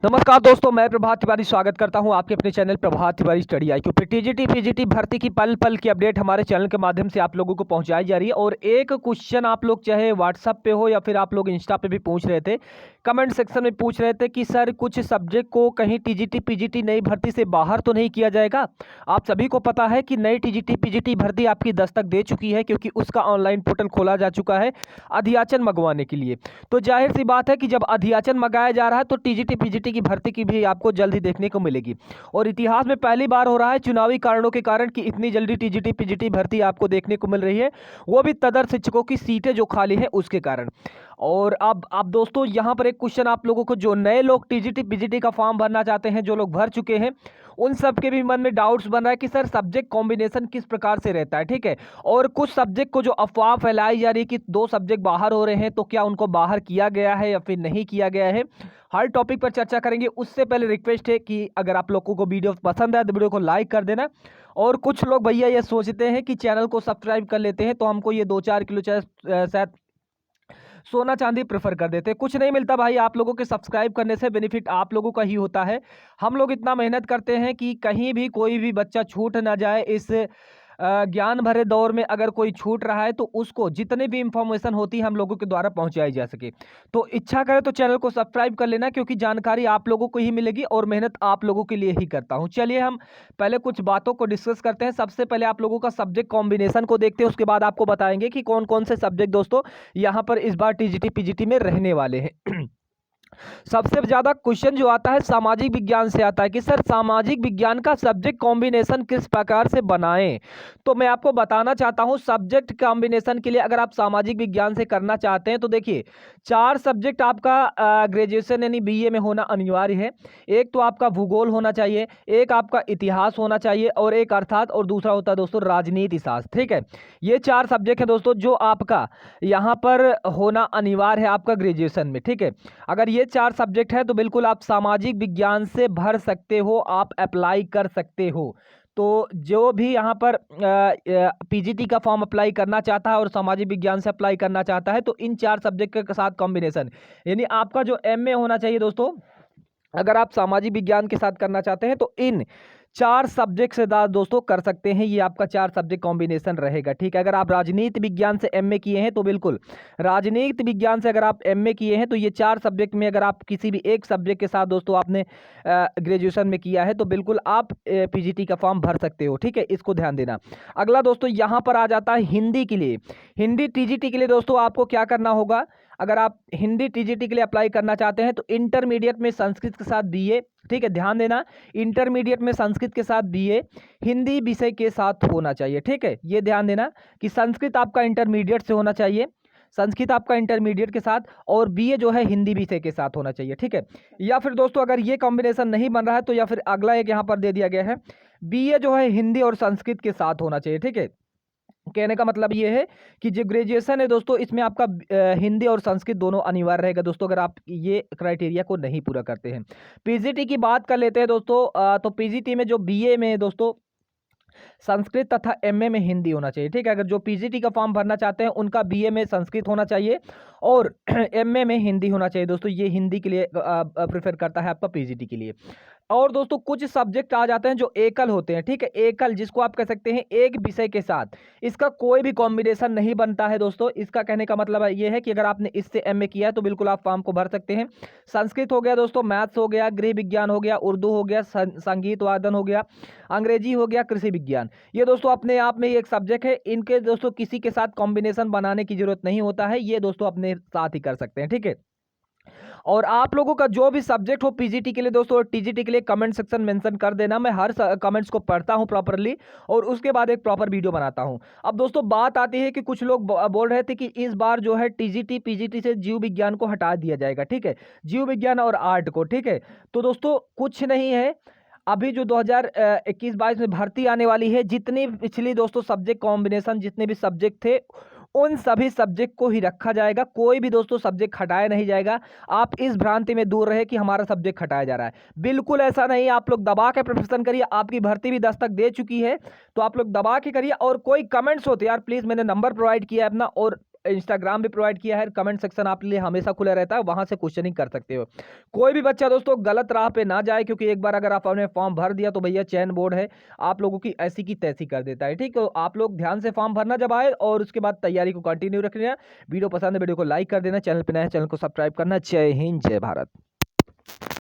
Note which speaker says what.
Speaker 1: नमस्कार दोस्तों, मैं प्रभात तिवारी स्वागत करता हूं आपके अपने चैनल प्रभात तिवारी स्टडी आईक्यू पे। टीजीटी पीजीटी भर्ती की पल पल की अपडेट हमारे चैनल के माध्यम से आप लोगों को पहुंचाई जा रही है। और एक क्वेश्चन आप लोग चाहे व्हाट्सएप पे हो या फिर आप लोग इंस्टा पे भी पूछ रहे थे, कमेंट सेक्शन में पूछ रहे थे कि सर कुछ सब्जेक्ट को कहीं टीजीटी पीजीटी नई भर्ती से बाहर तो नहीं किया जाएगा। आप सभी को पता है कि नई टीजीटी पीजीटी भर्ती आपकी दस्तक दे चुकी है, क्योंकि उसका ऑनलाइन पोर्टल खोला जा चुका है अध्याचन मंगवाने के लिए। तो जाहिर सी बात है कि जब अध्याचन मंगाया जा रहा है तो टीजीटी पीजीटी की भर्ती की भी आपको जल्द ही देखने को मिलेगी। और इतिहास में पहली बार हो रहा है चुनावी कारणों के कारण कि इतनी जल्दी टीजीटी पीजीटी भर्ती आपको देखने को मिल रही है, वो भी तदर्थ शिक्षकों की सीटें जो खाली हैं उसके कारण। और अब दोस्तों यहाँ पर एक क्वेश्चन आप लोगों को, जो नए लोग टीजीटी पीजीटी का फॉर्म भरना चाहते हैं, जो लोग भर चुके हैं, उन सब के भी मन में डाउट्स बन रहा है कि सर सब्जेक्ट कॉम्बिनेशन किस प्रकार से रहता है। ठीक है, और कुछ सब्जेक्ट को जो अफवाह फैलाई जा रही है कि 2 सब्जेक्ट बाहर हो रहे हैं, तो क्या उनको बाहर किया गया है या फिर नहीं किया गया है, हर टॉपिक पर चर्चा करेंगे। उससे पहले रिक्वेस्ट है कि अगर आप लोगों को वीडियो पसंद है तो वीडियो को लाइक कर देना। और कुछ लोग भैया ये सोचते हैं कि चैनल को सब्सक्राइब कर लेते हैं तो हमको ये 2-4 किलो चाहे शायद सोना चांदी प्रेफर कर देते हैं। कुछ नहीं मिलता भाई, आप लोगों के सब्सक्राइब करने से बेनिफिट आप लोगों का ही होता है। हम लोग इतना मेहनत करते हैं कि कहीं भी कोई भी बच्चा छूट ना जाए। इस ज्ञान भरे दौर में अगर कोई छूट रहा है तो उसको जितनी भी इंफॉर्मेशन होती है हम लोगों के द्वारा पहुंचाई जा सके। तो इच्छा करे तो चैनल को सब्सक्राइब कर लेना, क्योंकि जानकारी आप लोगों को ही मिलेगी और मेहनत आप लोगों के लिए ही करता हूं। चलिए हम पहले कुछ बातों को डिस्कस करते हैं। सबसे पहले आप लोगों का सब्जेक्ट कॉम्बिनेशन को देखते हैं, उसके बाद आपको बताएंगे कि कौन कौन से सब्जेक्ट दोस्तों यहाँ पर इस बार टीजीटी पीजीटी में रहने वाले हैं। सबसे ज्यादा क्वेश्चन जो आता है सामाजिक विज्ञान से आता है कि सर सामाजिक विज्ञान का सब्जेक्ट कॉम्बिनेशन किस प्रकार से बनाएं। तो मैं आपको बताना चाहता हूं, सब्जेक्ट कॉम्बिनेशन के लिए अगर आप सामाजिक विज्ञान से करना चाहते हैं तो देखिए 4 सब्जेक्ट आपका ग्रेजुएशन यानी बीए में होना अनिवार्य है। एक तो आपका भूगोल होना चाहिए, एक आपका इतिहास होना चाहिए, और एक अर्थात, और दूसरा होता है दोस्तों राजनीति शास्त्र। ठीक है, ये 4 सब्जेक्ट है दोस्तों जो आपका यहाँ पर होना अनिवार्य है आपका ग्रेजुएशन में। ठीक है, अगर ये 4 सब्जेक्ट है तो बिल्कुल आप सामाजिक विज्ञान से भर सकते हो, आप अप्लाई कर सकते हो। तो जो भी यहाँ पर पीजीटी का फॉर्म अप्लाई करना चाहता है और सामाजिक विज्ञान से अप्लाई करना चाहता है तो इन 4 सब्जेक्ट के साथ कॉम्बिनेशन, यानी आपका जो एमए होना चाहिए दोस्तों, अगर आप सामाजिक विज्ञान के साथ करना चाहते हैं तो इन 4 सब्जेक्ट से दोस्तों कर सकते हैं। ये आपका 4 सब्जेक्ट कॉम्बिनेशन रहेगा। ठीक है, अगर आप राजनीति विज्ञान से एमए किए हैं तो बिल्कुल राजनीति विज्ञान से अगर आप एमए किए हैं तो ये 4 सब्जेक्ट में अगर आप किसी भी एक सब्जेक्ट के साथ दोस्तों आपने ग्रेजुएशन में किया है तो बिल्कुल आप पीजीटी का फॉर्म भर सकते हो। ठीक है, इसको ध्यान देना। अगला दोस्तों यहाँ पर आ जाता है हिंदी के लिए। हिंदी टीजीटी के लिए दोस्तों आपको क्या करना होगा, अगर आप हिंदी टीजीटी के लिए अप्लाई करना चाहते हैं तो इंटरमीडिएट में संस्कृत के साथ बीए, ठीक है ध्यान देना, इंटरमीडिएट में संस्कृत के साथ बीए हिंदी विषय के साथ होना चाहिए। ठीक है, ये ध्यान देना कि संस्कृत आपका इंटरमीडिएट से होना चाहिए, संस्कृत आपका इंटरमीडिएट के साथ, और बीए जो है हिंदी विषय के साथ होना चाहिए। ठीक है, या फिर दोस्तों अगर ये कॉम्बिनेशन नहीं बन रहा है तो या फिर अगला एक यहाँ पर दे दिया गया है, बीए जो है हिंदी और संस्कृत के साथ होना चाहिए। ठीक है, कहने का मतलब ये है कि जो ग्रेजुएशन है दोस्तों इसमें आपका हिंदी और संस्कृत दोनों अनिवार्य रहेगा दोस्तों, अगर आप ये क्राइटेरिया को नहीं पूरा करते हैं। पीजीटी की बात कर लेते हैं दोस्तों, तो पीजीटी में जो बीए में दोस्तों संस्कृत तथा एमए में हिंदी होना चाहिए। ठीक है, अगर जो पीजीटी का फॉर्म भरना चाहते हैं उनका बीए में संस्कृत होना चाहिए और एमए में हिंदी होना चाहिए दोस्तों। ये हिंदी के लिए प्रेफर करता है आपका पीजीटी के लिए। और दोस्तों कुछ सब्जेक्ट आ जाते हैं जो एकल होते हैं। ठीक है, एकल जिसको आप कह सकते हैं एक विषय के साथ इसका कोई भी कॉम्बिनेशन नहीं बनता है दोस्तों। इसका कहने का मतलब ये है कि अगर आपने इससे एमए किया है तो बिल्कुल आप फॉर्म को भर सकते हैं। संस्कृत हो गया दोस्तों, मैथ्स हो गया, गृह विज्ञान हो गया, उर्दू हो गया, संगीत वादन हो गया, अंग्रेजी हो गया, कृषि विज्ञान, ये दोस्तों अपने आप में एक सब्जेक्ट है। इनके दोस्तों किसी के साथ कॉम्बिनेशन बनाने की जरूरत नहीं होता है, ये दोस्तों अपने साथ ही कर सकते हैं। ठीक है, और आप लोगों का जो भी सब्जेक्ट हो पीजीटी के लिए दोस्तों, टीजीटी के लिए कमेंट सेक्शन मेंशन कर देना। मैं हर कमेंट्स को पढ़ता हूं प्रॉपरली और उसके बाद एक प्रॉपर वीडियो बनाता हूं। अब दोस्तों बात आती है कि कुछ लोग बोल रहे थे कि इस बार जो है टीजीटी पीजीटी से जीव विज्ञान को हटा दिया जाएगा। ठीक है, जीव विज्ञान और आर्ट को। ठीक है, तो दोस्तों कुछ नहीं है, अभी जो 2021-22 में भर्ती आने वाली है, जितनी पिछली दोस्तों सब्जेक्ट कॉम्बिनेशन जितने भी सब्जेक्ट थे उन सभी सब्जेक्ट को ही रखा जाएगा, कोई भी दोस्तों सब्जेक्ट हटाया नहीं जाएगा। आप इस भ्रांति में दूर रहे कि हमारा सब्जेक्ट हटाया जा रहा है, बिल्कुल ऐसा नहीं। आप लोग दबा के प्रिपरेशन करिए, आपकी भर्ती भी दस्तक दे चुकी है तो आप लोग दबा के करिए। और कोई कमेंट्स होते यार प्लीज़, मैंने नंबर प्रोवाइड किया है अपना, और इंस्टाग्राम भी प्रोवाइड किया है, कमेंट सेक्शन आपके लिए हमेशा खुला रहता है, वहाँ से क्वेश्चनिंग कर सकते हो। कोई भी बच्चा दोस्तों गलत राह पे ना जाए, क्योंकि एक बार अगर आपने फॉर्म भर दिया तो भैया चयन बोर्ड है, आप लोगों की ऐसी की तैसी कर देता है। ठीक है, तो आप लोग ध्यान से फॉर्म भरना जब आए और उसके बाद तैयारी को कंटिन्यू रखना। वीडियो पसंद है वीडियो को लाइक कर देना, चैनल पे नया है चैनल को सब्सक्राइब करना। जय हिंद जय भारत।